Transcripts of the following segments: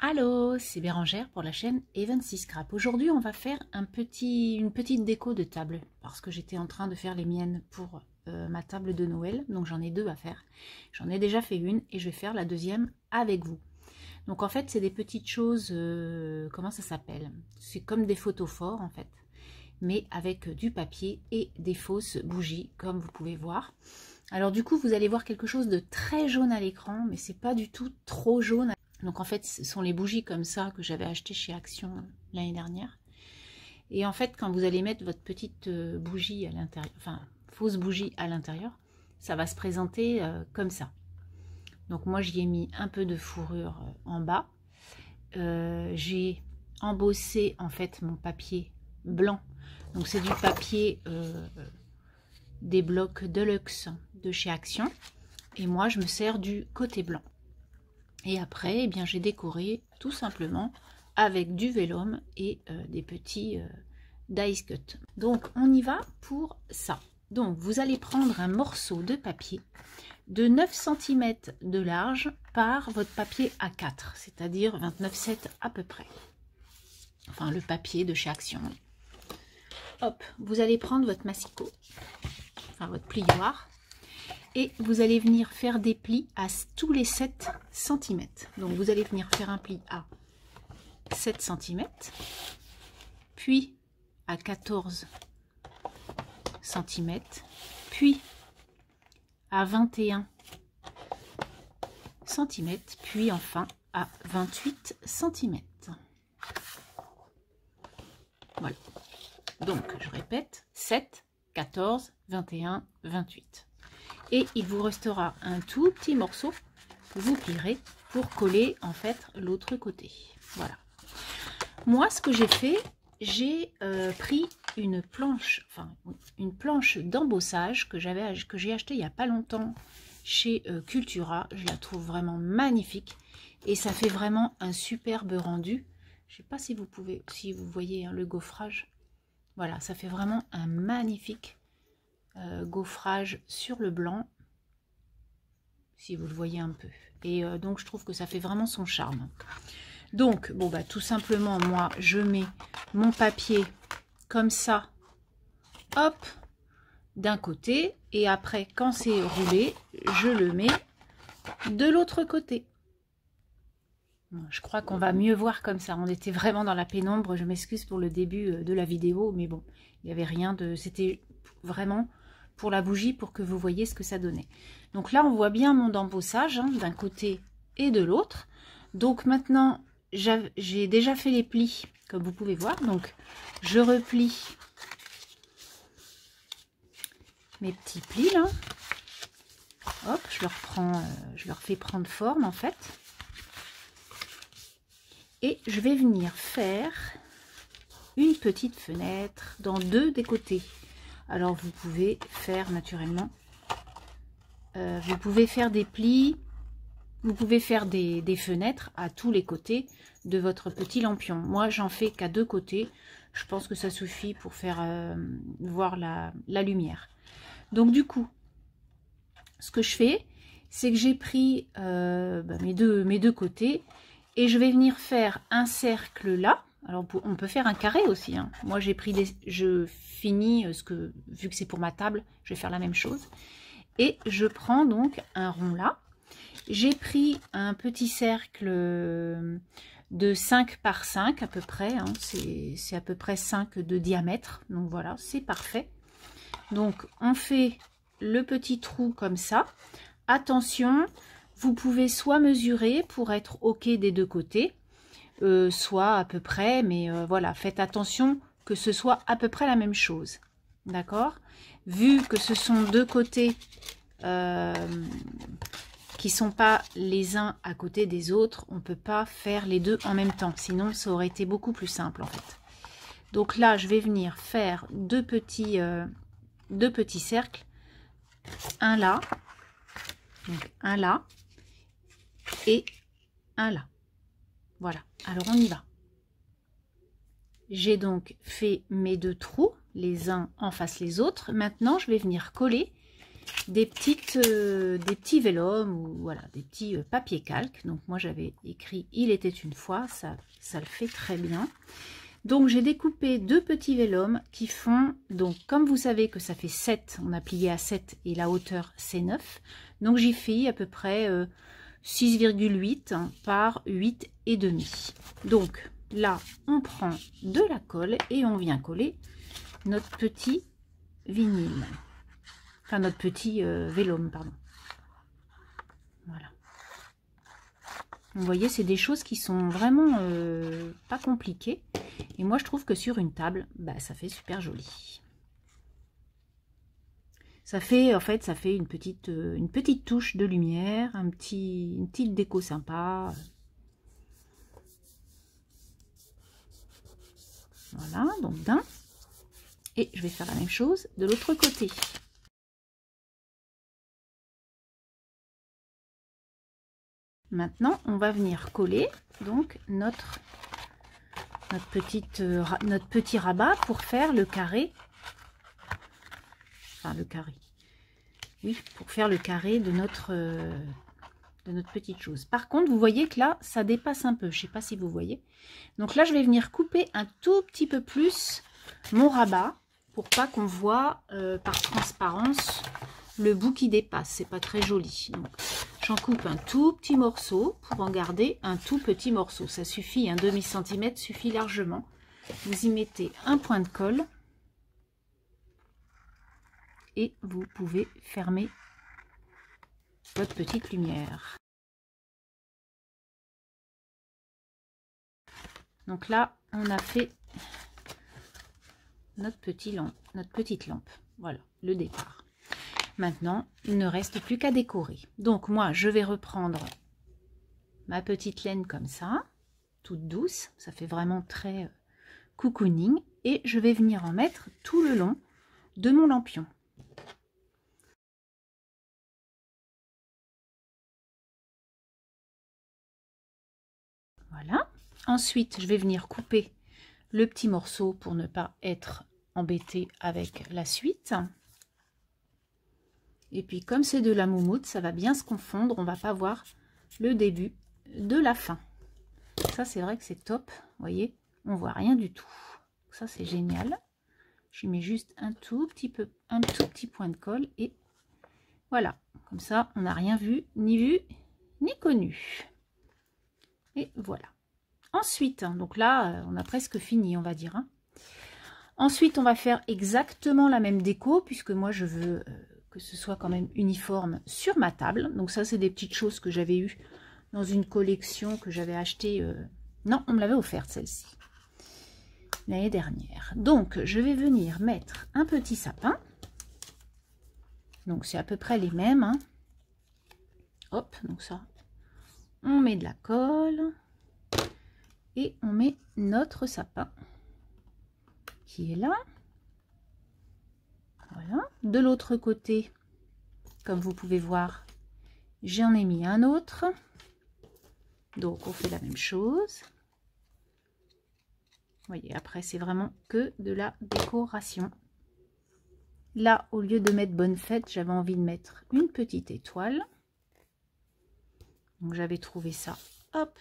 Allô, c'est Bérangère pour la chaîne Evency Scrap. Aujourd'hui, on va faire une petite déco de table parce que j'étais en train de faire les miennes pour ma table de Noël. Donc j'en ai deux à faire. J'en ai déjà fait une et je vais faire la deuxième avec vous. Donc en fait, c'est des petites choses, comment ça s'appelle? C'est comme des photophores en fait, mais avec du papier et des fausses bougies comme vous pouvez voir. Alors du coup, vous allez voir quelque chose de très jaune à l'écran, mais c'est pas du tout trop jaune. Donc en fait, ce sont les bougies comme ça que j'avais acheté chez Action l'année dernière. Et en fait, quand vous allez mettre votre petite bougie à l'intérieur, enfin fausse bougie à l'intérieur, ça va se présenter comme ça. Donc moi, j'y ai mis un peu de fourrure en bas. J'ai embossé en fait mon papier blanc. Donc c'est du papier des blocs Deluxe de chez Action. Et moi, je me sers du côté blanc. Et après, eh bien, j'ai décoré tout simplement avec du vélum et des petits dice cut. Donc, on y va pour ça. Donc, vous allez prendre un morceau de papier de 9 cm de large par votre papier A4, c'est-à-dire 29,7 à peu près. Enfin, le papier de chez Action. Hop, vous allez prendre votre massicot, enfin votre plioir. Et vous allez venir faire des plis à tous les 7 cm. Donc vous allez venir faire un pli à 7 cm, puis à 14 cm, puis à 21 cm, puis enfin à 28 cm. Voilà. Donc je répète, 7, 14, 21, 28. Et il vous restera un tout petit morceau que vous plierez pour coller en fait l'autre côté. Voilà. Moi, ce que j'ai fait, j'ai pris une planche d'embossage que j'ai acheté il n'y a pas longtemps chez Cultura. Je la trouve vraiment magnifique et ça fait vraiment un superbe rendu. Je ne sais pas si vous voyez hein, le gaufrage. Voilà, ça fait vraiment un magnifique gaufrage sur le blanc, si vous le voyez un peu. Et donc je trouve que ça fait vraiment son charme. Donc bon bah tout simplement, moi je mets mon papier comme ça, hop, d'un côté, et après quand c'est roulé, je le mets de l'autre côté. Je crois qu'on va mieux voir comme ça. On était vraiment dans la pénombre. Je m'excuse pour le début de la vidéo, mais bon, il n'y avait rien de... C'était vraiment pour la bougie, pour que vous voyez ce que ça donnait. Donc là, on voit bien mon embossage hein, d'un côté et de l'autre. Donc maintenant, j'ai déjà fait les plis, comme vous pouvez voir. Donc, je replie mes petits plis là. Hop, je leur fais prendre forme en fait. Et je vais venir faire une petite fenêtre dans deux des côtés. Alors vous pouvez faire naturellement, vous pouvez faire des plis, vous pouvez faire des fenêtres à tous les côtés de votre petit lampion. Moi j'en fais qu'à deux côtés, je pense que ça suffit pour faire voir la lumière. Donc du coup, ce que je fais, c'est que j'ai pris mes deux côtés et je vais venir faire un cercle là. Alors on peut faire un carré aussi hein. Moi j'ai pris je finis vu que c'est pour ma table, je vais faire la même chose et je prends donc un rond là. J'ai pris un petit cercle de 5 par 5 à peu près hein. C'est à peu près 5 de diamètre, donc voilà, c'est parfait. Donc on fait le petit trou comme ça. Attention, vous pouvez soit mesurer pour être ok des deux côtés, soit à peu près, mais voilà, faites attention que ce soit à peu près la même chose, d'accord? Vu que ce sont deux côtés qui sont pas les uns à côté des autres, on peut pas faire les deux en même temps, sinon ça aurait été beaucoup plus simple en fait. Donc là, je vais venir faire deux petits cercles, un là, donc un là et un là. Voilà, alors on y va. J'ai donc fait mes deux trous, les uns en face les autres. Maintenant, je vais venir coller des petits vélums ou voilà, des petits papiers calques. Donc moi j'avais écrit il était une fois, ça le fait très bien. Donc j'ai découpé 2 petits vélums qui font, donc comme vous savez que ça fait 7, on a plié à 7 et la hauteur c'est 9. Donc j'y fais à peu près 6,8 par 8,5. Donc là on prend de la colle et on vient coller notre petit vinyle. Enfin, notre petit vélum, pardon. Voilà. Vous voyez, c'est des choses qui sont vraiment pas compliquées. Et moi, je trouve que sur une table, bah, ça fait super joli. Ça fait, en fait, ça fait une petite touche de lumière, une petite déco sympa. Voilà, donc d'un. Et je vais faire la même chose de l'autre côté. Maintenant, on va venir coller donc notre petit rabat pour faire le carré. Enfin, le carré. Oui, pour faire le carré de notre petite chose. Par contre, vous voyez que là, ça dépasse un peu. Je ne sais pas si vous voyez. Donc là, je vais venir couper un tout petit peu plus mon rabat pour pas qu'on voit par transparence le bout qui dépasse. C'est pas très joli. Donc, j'en coupe un tout petit morceau pour en garder un tout petit morceau. Ça suffit, un demi-centimètre suffit largement. Vous y mettez un point de colle et vous pouvez fermer votre petite lumière. Donc là, on a fait notre petite lampe. Voilà, le départ. Maintenant, il ne reste plus qu'à décorer. Donc moi, je vais reprendre ma petite laine comme ça, toute douce. Ça fait vraiment très cocooning. Et je vais venir en mettre tout le long de mon lampion. Voilà. Ensuite, je vais venir couper le petit morceau pour ne pas être embêté avec la suite. Et puis comme c'est de la moumoute, ça va bien se confondre, on va pas voir le début de la fin. Ça c'est vrai que c'est top, vous voyez, on voit rien du tout. Ça c'est génial. Je mets juste un tout petit point de colle et voilà, comme ça on n'a rien vu ni connu. Et voilà. Ensuite, donc là on a presque fini on va dire. Ensuite on va faire exactement la même déco puisque moi je veux que ce soit quand même uniforme sur ma table. Donc ça c'est des petites choses que j'avais eues dans une collection que j'avais achetée. Non, on me l'avait offerte celle-ci l'année dernière. Donc je vais venir mettre un petit sapin. Donc c'est à peu près les mêmes. Hein. Hop, donc ça, on met de la colle et on met notre sapin qui est là. Voilà. De l'autre côté, comme vous pouvez voir, j'en ai mis un autre. Donc on fait la même chose. Vous voyez, après c'est vraiment que de la décoration. Là, au lieu de mettre bonne fête, j'avais envie de mettre une petite étoile. Donc j'avais trouvé ça, hop,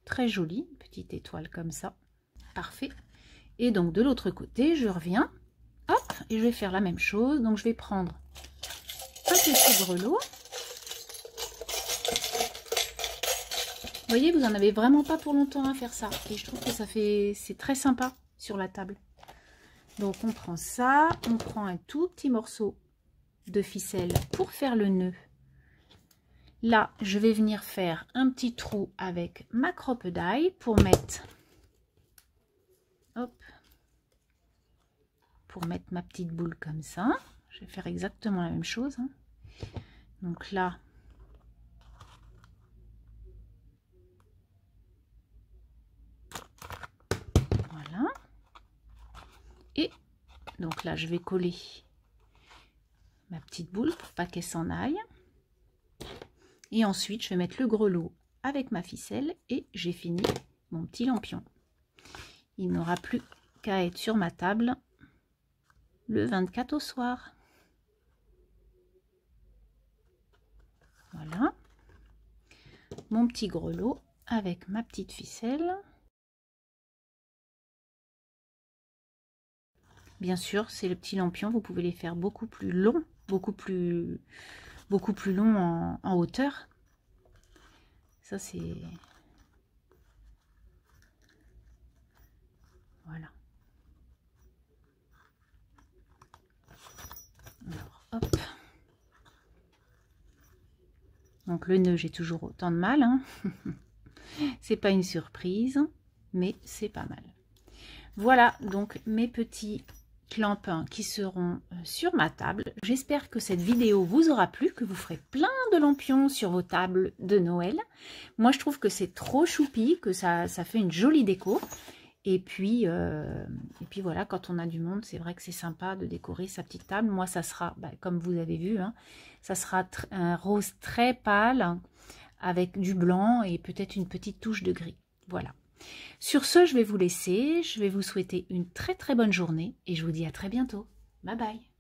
très joli, une petite étoile comme ça. Parfait. Et donc de l'autre côté, je reviens, hop, et je vais faire la même chose. Donc je vais prendre un petit grelot. Vous voyez, vous n'en avez vraiment pas pour longtemps à faire ça. Et je trouve que c'est très sympa sur la table. Donc on prend ça, on prend un tout petit morceau de ficelle pour faire le nœud. Là, je vais venir faire un petit trou avec ma crocodile pour mettre, hop, pour mettre ma petite boule comme ça. Je vais faire exactement la même chose. Hein. Donc là, voilà. Et donc là, je vais coller ma petite boule pour pas qu'elle s'en aille. Et ensuite, je vais mettre le grelot avec ma ficelle et j'ai fini mon petit lampion. Il n'aura plus qu'à être sur ma table le 24 au soir. Voilà. Mon petit grelot avec ma petite ficelle. Bien sûr, c'est le petit lampion. Vous pouvez les faire beaucoup plus longs, beaucoup plus longs en hauteur. Ça, c'est... Voilà. Alors, hop. Donc le nœud, j'ai toujours autant de mal. Hein. C'est pas une surprise, mais c'est pas mal. Voilà donc mes petits clampins qui seront sur ma table. J'espère que cette vidéo vous aura plu, que vous ferez plein de lampions sur vos tables de Noël. Moi, je trouve que c'est trop choupi, que ça fait une jolie déco. Et puis voilà, quand on a du monde, c'est vrai que c'est sympa de décorer sa petite table. Moi, ça sera, comme vous avez vu, hein, ça sera un rose très pâle avec du blanc et peut-être une petite touche de gris. Voilà. Sur ce, je vais vous laisser. Je vais vous souhaiter une très très bonne journée et je vous dis à très bientôt. Bye bye.